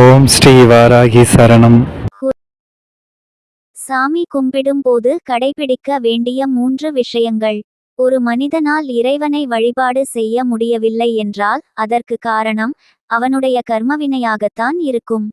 ஓம் ஸ்ரீ வாராகி சரணம். சாமி கும்பிடும் போது கடைபிடிக்க வேண்டிய 3 விஷயங்கள். ஒரு மனிதனால் இறைவனை வழிபாடு செய்ய முடியவில்லை என்றால் அதற்கு காரணம் அவனுடைய கர்மவினையாகத்தான் இருக்கும்.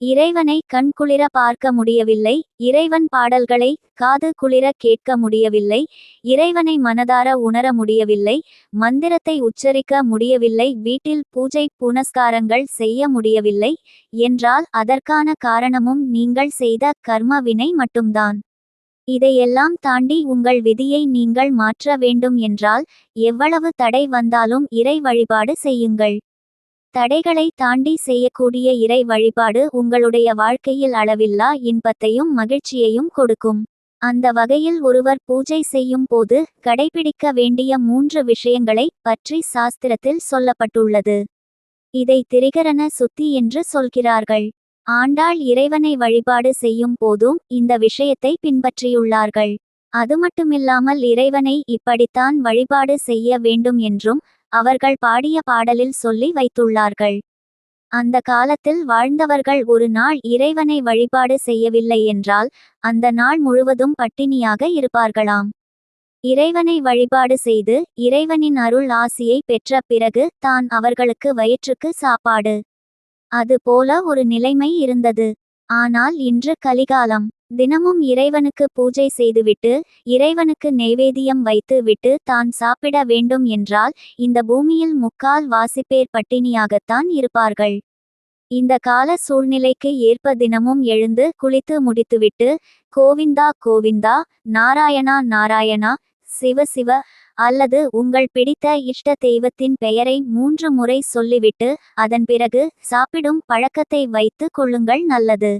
இறைவனை கண் குளிர பார்க்க முடியவில்லை, இறைவன் பாடல்களை காது குளிர கேட்க முடியவில்லை, இறைவனை மனதார உணர முடியவில்லை, மந்திரத்தை உச்சரிக்க முடியவில்லை, வீட்டில் பூஜை புனஸ்காரங்கள் செய்ய முடியவில்லை என்றால் அதற்கான காரணமும் நீங்கள் செய்த கர்ம வினை மட்டும்தான். இதையெல்லாம் தாண்டி உங்கள் விதியை நீங்கள் மாற்ற வேண்டும் என்றால் எவ்வளவு தடை வந்தாலும் இறை வழிபாடு செய்யுங்கள். தடைகளை தாண்டி செய்யக்கூடிய இறை வழிபாடு உங்களுடைய வாழ்க்கையில் அளவில்லா இன்பத்தையும் மகிழ்ச்சியையும் கொடுக்கும். அந்த வகையில் ஒருவர் பூஜை செய்யும் போது கடைபிடிக்க வேண்டிய 3 விஷயங்களை பற்றி சாஸ்திரத்தில் சொல்லப்பட்டுள்ளது. இதை திரிகரண சுத்தி என்று சொல்கிறார்கள். ஆண்டாள் இறைவனை வழிபாடு செய்யும் போதும் இந்த விஷயத்தை பின்பற்றியுள்ளார்கள். அதுமட்டுமில்லாமல் இறைவனை இப்படித்தான் வழிபாடு செய்ய வேண்டும் என்றும் அவர்கள் பாடிய பாடலில் சொல்லி வைத்துள்ளார்கள். அந்த காலத்தில் வாழ்ந்தவர்கள் ஒரு நாள் இறைவனை வழிபாடு செய்யவில்லை என்றால் அந்த நாள் முழுவதும் பட்டினியாக இருப்பார்களாம். இறைவனை வழிபாடு செய்து இறைவனின் அருள் ஆசியை பெற்ற பிறகு தான் அவர்களுக்கு வயிற்றுக்கு சாப்பாடு. அது போல ஒரு நிலைமை இருந்தது. ஆனால் இன்று கலிகாலம். தினமும் இறைவனுக்கு பூஜை செய்துவிட்டு இறைவனுக்கு நெய்வேத்தியம் வைத்து விட்டு தான் சாப்பிட வேண்டும் என்றால் இந்த பூமியில் முக்கால் வாசிப்பேர் பட்டினியாகத்தான் இருப்பார்கள். இந்த கால சூழ்நிலைக்கு ஏற்ப தினமும் எழுந்து குளித்து முடித்துவிட்டு கோவிந்தா கோவிந்தா, நாராயணா நாராயணா, சிவ சிவ அல்லது உங்கள் பிடித்த இஷ்ட தெய்வத்தின் பெயரை 3 முறை சொல்லிவிட்டு அதன் பிறகு சாப்பிடும் பழக்கத்தை வைத்து கொள்ளுங்கள், நல்லது.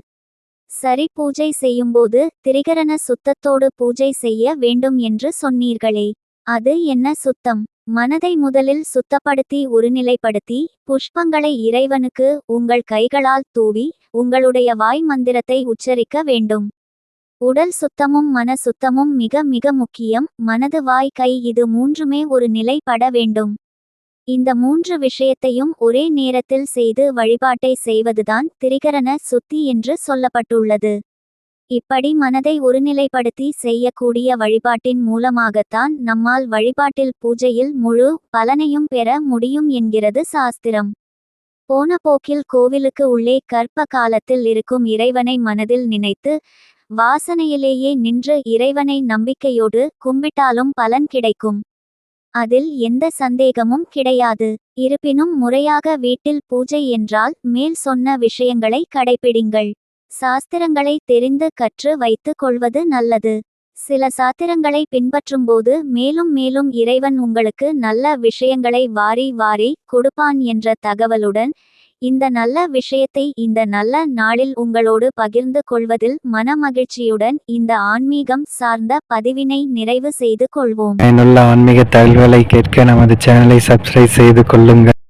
சரி, பூஜை செய்யும்போது திரிகரண சுத்தத்தோடு பூஜை செய்ய வேண்டும் என்று சொன்னீர்களே, அது என்ன சுத்தம்? மனதை முதலில் சுத்தப்படுத்தி ஒருநிலைப்படுத்தி புஷ்பங்களை இறைவனுக்கு உங்கள் கைகளால் தூவி உங்களுடைய வாய் மந்திரத்தை உச்சரிக்க வேண்டும். உடல் சுத்தமும் மன சுத்தமும் மிக மிக முக்கியம். மனது வாய் கை இது 3மே ஒரு நிலைப்பட வேண்டும். இந்த 3 விஷயத்தையும் ஒரே நேரத்தில் செய்து வழிபாட்டை செய்வதுதான் திரிகரண சுத்தி என்று சொல்லப்பட்டுள்ளது. இப்படி மனதை ஒருநிலைப்படுத்தி செய்யக்கூடிய வழிபாட்டின் மூலமாகத்தான் நம்மால் வழிபாட்டில் பூஜையில் முழு பலனையும் பெற முடியும் என்கிறது சாஸ்திரம். போன போக்கில் கோவிலுக்கு உள்ளே கர்ப்ப காலத்தில் இருக்கும் இறைவனை மனதில் நினைத்து வாசனையிலேயே நின்று இறைவனை நம்பிக்கையோடு கும்பிட்டாலும் பலன் கிடைக்கும். அதில் எந்த சந்தேகமும் கிடையாது. இருப்பினும் முறையாக வீட்டில் பூஜை என்றால் மேல் சொன்ன விஷயங்களை கடைபிடிங்கள். சாஸ்திரங்களை தெரிந்து கற்று வைத்து கொள்வது நல்லது. சில சாத்திரங்களை பின்பற்றும்போது மேலும் மேலும் இறைவன் உங்களுக்கு நல்ல விஷயங்களை வாரி வாரி கொடுப்பான் என்ற தகவலுடன் இந்த நல்ல விஷயத்தை இந்த நல்ல நாளில் உங்களோடு பகிர்ந்து கொள்வதில் மனமகிழ்ச்சியுடன் இந்த ஆன்மீகம் சார்ந்த பதிவினை நிறைவு செய்து கொள்வோம். பயனுள்ள ஆன்மீக தகவல்களை கேட்க நமது சேனலை சப்ஸ்கிரைப் செய்து கொள்ளுங்கள்.